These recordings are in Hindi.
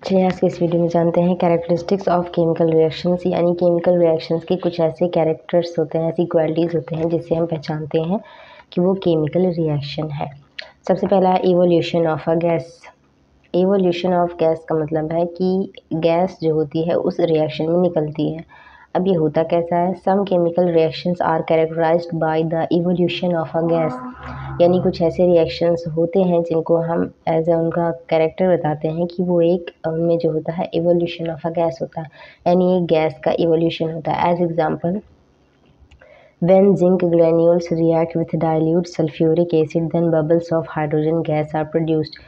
चलिए आज के इस वीडियो में जानते हैं कैरेक्टरिस्टिक्स ऑफ केमिकल रिएक्शंस, यानी केमिकल रिएक्शंस के कुछ ऐसे कैरेक्टर्स होते हैं, ऐसी क्वालिटीज़ होते हैं जिससे हम पहचानते हैं कि वो केमिकल रिएक्शन है। सबसे पहला evolution of a gas. Evolution of gas का मतलब है कि गैस जो होती है उस रिएक्शन में निकलती है। अब ये होता कैसा है? Some chemical reactions are characterized by the evolution of a gas, यानी कुछ ऐसे रिएक्शंस होते हैं जिनको हम एज ए उनका कैरेक्टर बताते हैं कि वो एक उनमें जो होता है इवोल्यूशन ऑफ अ गैस होता है, यानी एक गैस का इवोल्यूशन होता है। As example, when zinc granules react with dilute sulfuric acid then bubbles of hydrogen gas are produced।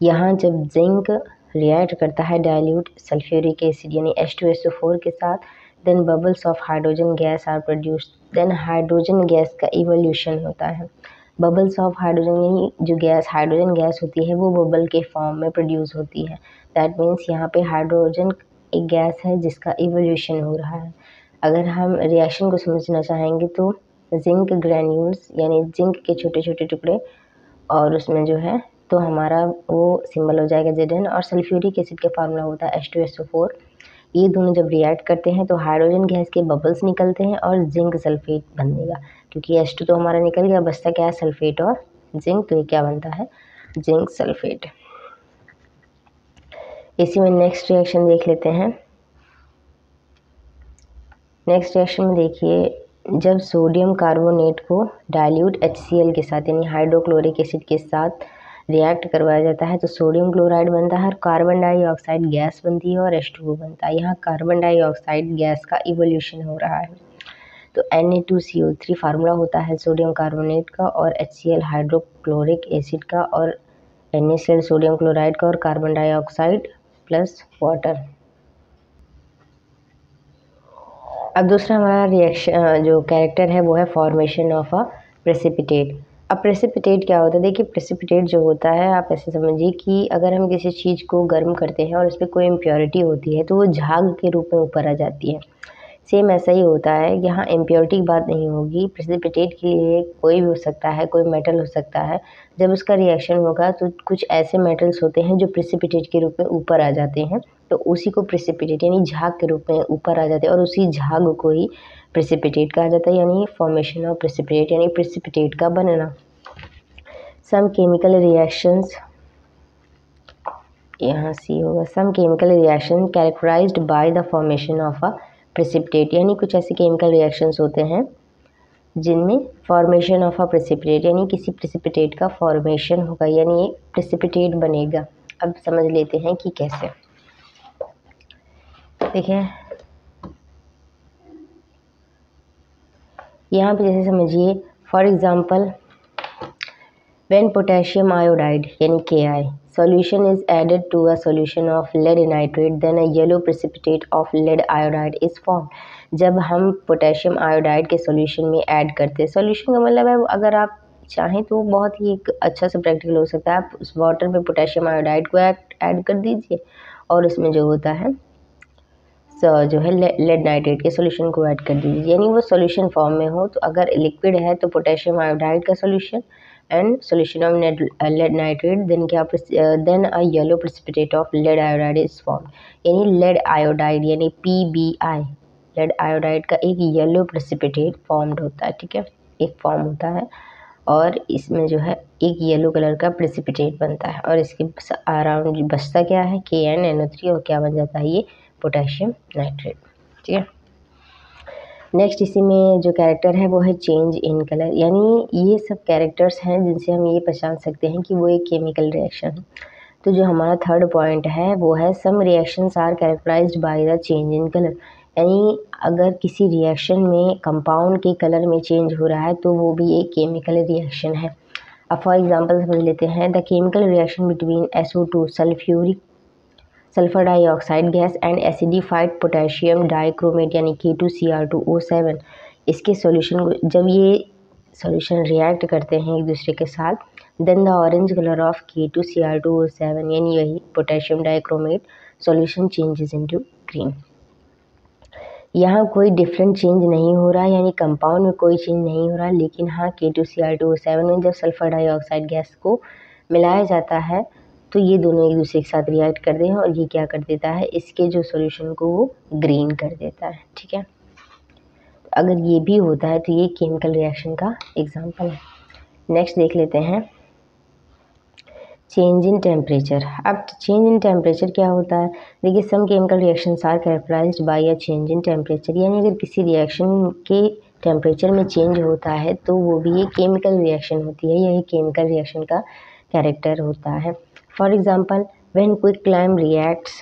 यहाँ जब जिंक रिएक्ट करता है डाइल्यूट सल्फ्यूरिक एसिड यानी H2SO4 के साथ, then bubbles of hydrogen gas are produced. Then hydrogen gas का इवोल्यूशन होता है। बबल्स ऑफ हाइड्रोजन यानी जो गैस हाइड्रोजन गैस होती है वो बबल के फॉर्म में प्रोड्यूस होती है। दैट मीन्स यहाँ पे हाइड्रोजन एक गैस है जिसका इवोल्यूशन हो रहा है। अगर हम रिएक्शन को समझना चाहेंगे तो जिंक ग्रैन्यूल्स यानी जिंक के छोटे छोटे टुकड़े और उसमें जो है तो हमारा वो सिंबल हो जाएगा Zn, और सल्फ्यूरिक एसिड का फार्मूला होता है H2SO4। ये दोनों जब रिएक्ट करते हैं तो हाइड्रोजन गैस के बबल्स निकलते हैं और जिंक सल्फेट बनेगा, क्योंकि H2 तो हमारा निकल गया, बचता क्या है? सल्फेट और जिंक। तो ये क्या बनता है? Zinc sulphate. इसी में नेक्स्ट रिएक्शन देख लेते हैं। नेक्स्ट रिएक्शन में देखिए, जब सोडियम कार्बोनेट को डाइल्यूट HCl के साथ यानी हाइड्रोक्लोरिक एसिड के साथ रिएक्ट करवाया जाता है तो सोडियम क्लोराइड बनता है और कार्बन डाइऑक्साइड गैस बनती है और H2O बनता है। यहाँ कार्बन डाइऑक्साइड गैस का इवोल्यूशन हो रहा है। तो Na2CO3 फार्मूला होता है सोडियम कार्बोनेट का और HCl हाइड्रोक्लोरिक एसिड का और NaCl सोडियम क्लोराइड का और कार्बन डाइऑक्साइड प्लस वाटर। अब दूसरा हमारा रिएक्शन जो कैरेक्टर है वो है फॉर्मेशन ऑफ अ प्रेसिपिटेट। अब प्रेसिपिटेट क्या होता है? देखिए, प्रेसिपिटेट जो होता है, आप ऐसे समझिए कि अगर हम किसी चीज़ को गर्म करते हैं और उस पर कोई इम्प्योरिटी होती है तो वो झाग के रूप में ऊपर आ जाती है। सेम ऐसा ही होता है, यहाँ इम्प्योरिटी की बात नहीं होगी। प्रेसिपिटेट के लिए कोई भी हो सकता है, कोई मेटल हो सकता है। जब उसका रिएक्शन होगा तो कुछ ऐसे मेटल्स होते हैं जो प्रेसिपिटेट के रूप में ऊपर आ जाते हैं, तो उसी को प्रेसिपिटेट यानी झाग के रूप में ऊपर आ जाते हैं और उसी झाग को ही प्रेसिपिटेट कहा जाता है, यानी फॉर्मेशन ऑफ प्रेसिपिटेट यानी प्रेसिपिटेट का बनना। सम केमिकल रिएक्शंस, यहाँ सी होगा, some chemical reaction characterized by the formation of a precipitate, यानी कुछ ऐसे केमिकल रिएक्शंस होते हैं जिनमें फॉर्मेशन ऑफ अ प्रेसिपिटेट यानी किसी प्रेसिपिटेट का फॉर्मेशन होगा, यानी एक प्रेसिपिटेट बनेगा। अब समझ लेते हैं कि कैसे। देखिए यहाँ पे जैसे समझिए, for example, when potassium iodide यानी Ki solution is added to a solution of lead nitrate then a yellow precipitate of lead iodide is formed। जब हम पोटेशियम आयोडाइड के सॉल्यूशन में ऐड करते हैं, सॉल्यूशन का मतलब है अगर आप चाहें तो बहुत ही एक अच्छा सा प्रैक्टिकल हो सकता है, आप उस वाटर में पोटेशियम आयोडाइड को ऐड कर दीजिए और उसमें जो होता है जो है लेड नाइट्रेट के सॉल्यूशन को ऐड कर दीजिए, यानी वो सॉल्यूशन फॉर्म में हो। तो अगर लिक्विड है तो पोटेशियम आयोडाइड का solution and solution of lead nitrate, then a yellow precipitate of lead iodide is form, यानी लेड आयोडाइड यानी PBI लेड आयोडाइड का एक येलो प्रेसिपिटेट फॉर्म्ड होता है। ठीक है, एक फॉर्म होता है और इसमें जो है एक येलो कलर का प्रेसिपिटेट बनता है और इसके अराउंड बचता क्या है? KnNO3 और क्या बन जाता है? ये पोटेशियम नाइट्रेट। ठीक है, नेक्स्ट इसी में जो कैरेक्टर है वो है चेंज इन कलर, यानी ये सब कैरेक्टर्स हैं जिनसे हम ये पहचान सकते हैं कि वो एक केमिकल रिएक्शन है। तो जो हमारा थर्ड पॉइंट है वो है some reactions are characterized by the change in colour, यानी अगर किसी रिएक्शन में कंपाउंड के कलर में चेंज हो रहा है तो वो भी एक केमिकल रिएक्शन है। अब फॉर एग्जांपल समझ लेते हैं, the chemical reaction between SO2 sulphur dioxide gas and acidified potassium dichromate यानी K2Cr2O7। इसके सॉल्यूशन को जब ये सॉल्यूशन रिएक्ट करते हैं एक दूसरे के साथ, then the orange colour of K2Cr2O7 यानी वही potassium dichromate solution changes into green. यहाँ कोई डिफरेंट चेंज नहीं हो रहा, यानी कंपाउंड में कोई चेंज नहीं हो रहा, लेकिन हाँ K2Cr2O7 में जब सल्फर डाइऑक्साइड गैस को मिलाया जाता है तो ये दोनों एक दूसरे के साथ रिएक्ट करते हैं और ये क्या कर देता है, इसके जो सॉल्यूशन को वो ग्रीन कर देता है। ठीक है, अगर ये भी होता है तो ये केमिकल रिएक्शन का एग्जांपल है। नेक्स्ट देख लेते हैं चेंज इन टेम्परेचर। अब चेंज इन टेम्परेचर क्या होता है, देखिए some chemical reactions are characterized by a change in temperature, यानी अगर किसी रिएक्शन के टेम्परेचर में चेंज होता है तो वो भी एक केमिकल रिएक्शन होती है, यही केमिकल रिएक्शन का कैरेक्टर होता है। For example when quicklime reacts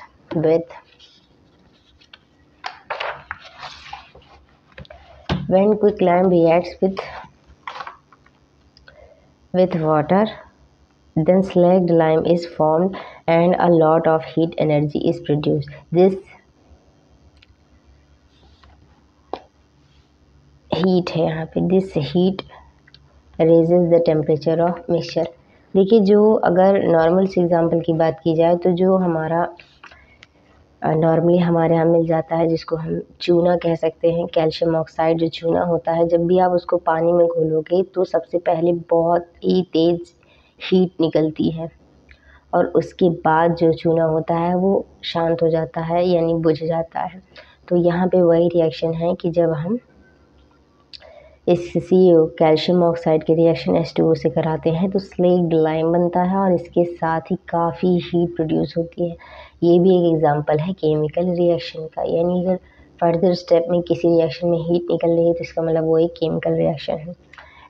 with water, then slaked lime is formed and a lot of heat energy is produced. This heat है यहाँ पे, this heat raises the temperature of mixture। देखिए जो अगर नॉर्मल से एग्जांपल की बात की जाए तो जो हमारा नॉर्मली हमारे यहाँ मिल जाता है जिसको हम चूना कह सकते हैं, कैल्शियम ऑक्साइड जो चूना होता है, जब भी आप उसको पानी में घोलोगे तो सबसे पहले बहुत ही तेज़ हीट निकलती है और उसके बाद जो चूना होता है वो शांत हो जाता है यानी बुझ जाता है। तो यहाँ पे वही रिएक्शन है कि जब हम इस कैल्शियम ऑक्साइड के रिएक्शन H2O से कराते हैं तो स्लेक्ड लाइम बनता है और इसके साथ ही काफ़ी हीट प्रोड्यूस होती है। ये भी एक एग्जांपल है केमिकल रिएक्शन का, यानी अगर फर्दर स्टेप में किसी रिएक्शन में हीट निकल रही है तो इसका मतलब वो एक केमिकल रिएक्शन है।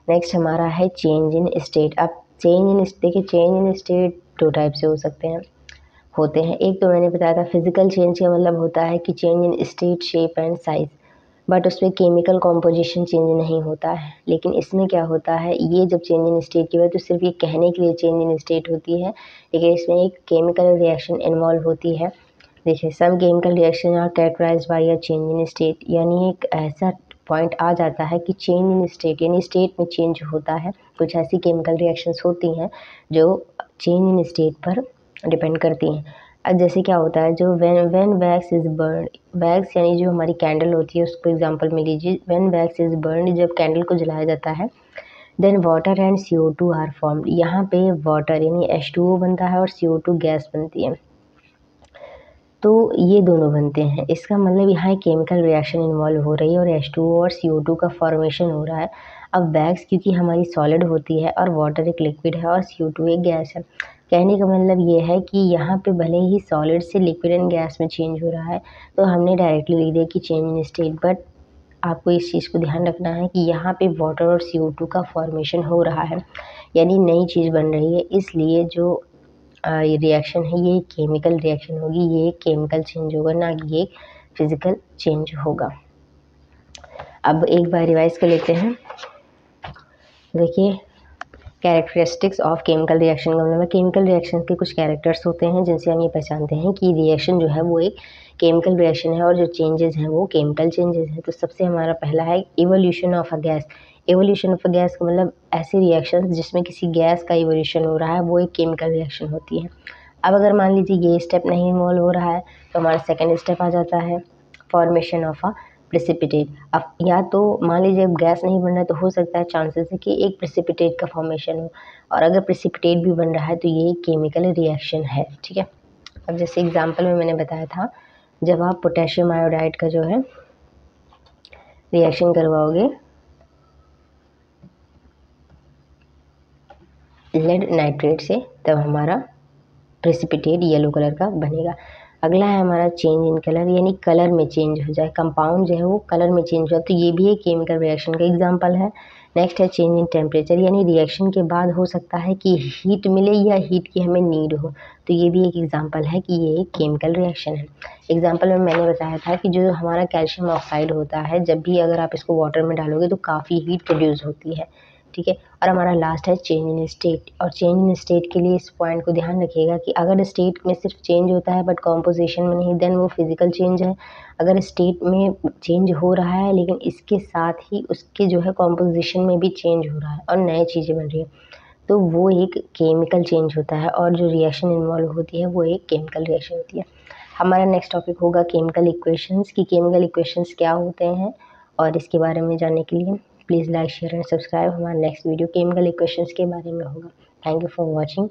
नेक्स्ट हमारा है चेंज इन स्टेट। अब देखिए चेंज इन स्टेट दो टाइप से होते हैं। एक तो मैंने बताया था फिजिकल चेंज का मतलब होता है कि change in state, shape and size, but उसमें केमिकल कॉम्पोजिशन चेंज नहीं होता है। लेकिन इसमें क्या होता है, ये जब चेंज इन स्टेट की बात तो सिर्फ ये कहने के लिए चेंज इन स्टेट होती है, लेकिन इसमें एक केमिकल रिएक्शन इन्वॉल्व होती है। देखिए some chemical reaction are characterized by a change in state, यानी एक ऐसा पॉइंट आ जाता है कि चेंज इन स्टेट यानी स्टेट में चेंज होता है। कुछ ऐसी केमिकल रिएक्शंस होती हैं जो चेंज इन स्टेट पर डिपेंड करती हैं। अब जैसे क्या होता है, जो when wax is burn, wax यानी जो हमारी कैंडल होती है उसको एग्जांपल में लीजिए। व्हेन वैक्स इज़ बर्न, जब कैंडल को जलाया जाता है, then water and CO2 are formed. यहाँ पे वाटर यानी H2O बनता है और CO2 गैस बनती है, तो ये दोनों बनते हैं। इसका मतलब यहाँ केमिकल रिएक्शन इन्वॉल्व हो रही है और H2O और CO2 का फॉर्मेशन हो रहा है। अब वैक्स क्योंकि हमारी सॉलिड होती है और वाटर एक लिक्विड है और CO2 एक गैस है, कहने का मतलब ये है कि यहाँ पे भले ही सॉलिड से लिक्विड एंड गैस में चेंज हो रहा है तो हमने डायरेक्टली लिख दिया कि चेंज इन स्टेट, बट आपको इस चीज़ को ध्यान रखना है कि यहाँ पे वाटर और CO2 का फॉर्मेशन हो रहा है, यानी नई चीज़ बन रही है। इसलिए जो ये रिएक्शन है ये केमिकल रिएक्शन होगी, ये केमिकल चेंज होगा, ना कि ये फिजिकल चेंज होगा। अब एक बार रिवाइज कर लेते हैं। देखिए कैरेक्टरिस्टिक्स ऑफ केमिकल रिएक्शन का मतलब केमिकल रिएक्शन के कुछ कैरेक्टर्स होते हैं जिनसे हम ये पहचानते हैं कि रिएक्शन जो है वो एक केमिकल रिएक्शन है और जो चेंजेस हैं वो केमिकल चेंजेस हैं। तो सबसे हमारा पहला है evolution of a gas. Evolution of a gas का मतलब ऐसे रिएक्शन जिसमें किसी गैस का इवोल्यूशन हो रहा है वो एक केमिकल रिएक्शन होती है। अब अगर मान लीजिए ये स्टेप नहीं इन्वॉल्व हो रहा है तो हमारा सेकेंड स्टेप आ जाता है फॉर्मेशन ऑफ अ प्रेसिपिटेट। अब या तो मान लीजिए अब गैस नहीं बन रहा है तो हो सकता है चांसेस है कि एक प्रेसिपिटेट का फॉर्मेशन हो, और अगर प्रेसिपिटेट भी बन रहा है तो ये एक केमिकल रिएक्शन है। ठीक है, अब जैसे एग्जांपल में मैंने बताया था, जब आप पोटेशियम आयोडाइड का जो है रिएक्शन करवाओगे लेड नाइट्रेट से तब हमारा प्रेसिपिटेट येलो कलर का बनेगा। अगला है हमारा चेंज इन कलर, यानी कलर में चेंज हो जाए, कंपाउंड जो है वो कलर में चेंज हो जाए, तो ये भी एक केमिकल रिएक्शन का एग्जांपल है। नेक्स्ट है चेंज इन टेम्परेचर, यानी रिएक्शन के बाद हो सकता है कि हीट मिले या हीट की हमें नीड हो, तो ये भी एक एग्जांपल है कि ये एक केमिकल रिएक्शन है। एग्जांपल में मैंने बताया था कि जो हमारा कैल्शियम ऑक्साइड होता है, जब भी अगर आप इसको वाटर में डालोगे तो काफ़ी हीट प्रोड्यूस होती है। ठीक है, और हमारा लास्ट है चेंज इन स्टेट, और चेंज इन स्टेट के लिए इस पॉइंट को ध्यान रखिएगा कि अगर स्टेट में सिर्फ चेंज होता है बट कॉम्पोजिशन में नहीं, देन वो फिजिकल चेंज है। अगर स्टेट में चेंज हो रहा है लेकिन इसके साथ ही उसके जो है कॉम्पोजिशन में भी चेंज हो रहा है और नई चीज़ें बन रही है, तो वो एक केमिकल चेंज होता है, और जो रिएक्शन इन्वॉल्व होती है वो एक केमिकल रिएक्शन होती है। हमारा नेक्स्ट टॉपिक होगा केमिकल इक्वेशंस, कि केमिकल इक्वेशंस क्या होते हैं, और इसके बारे में जानने के लिए please like share and subscribe. हमारा नेक्स्ट वीडियो केमिकल इक्वेशंस के बारे में होगा। Thank you for watching.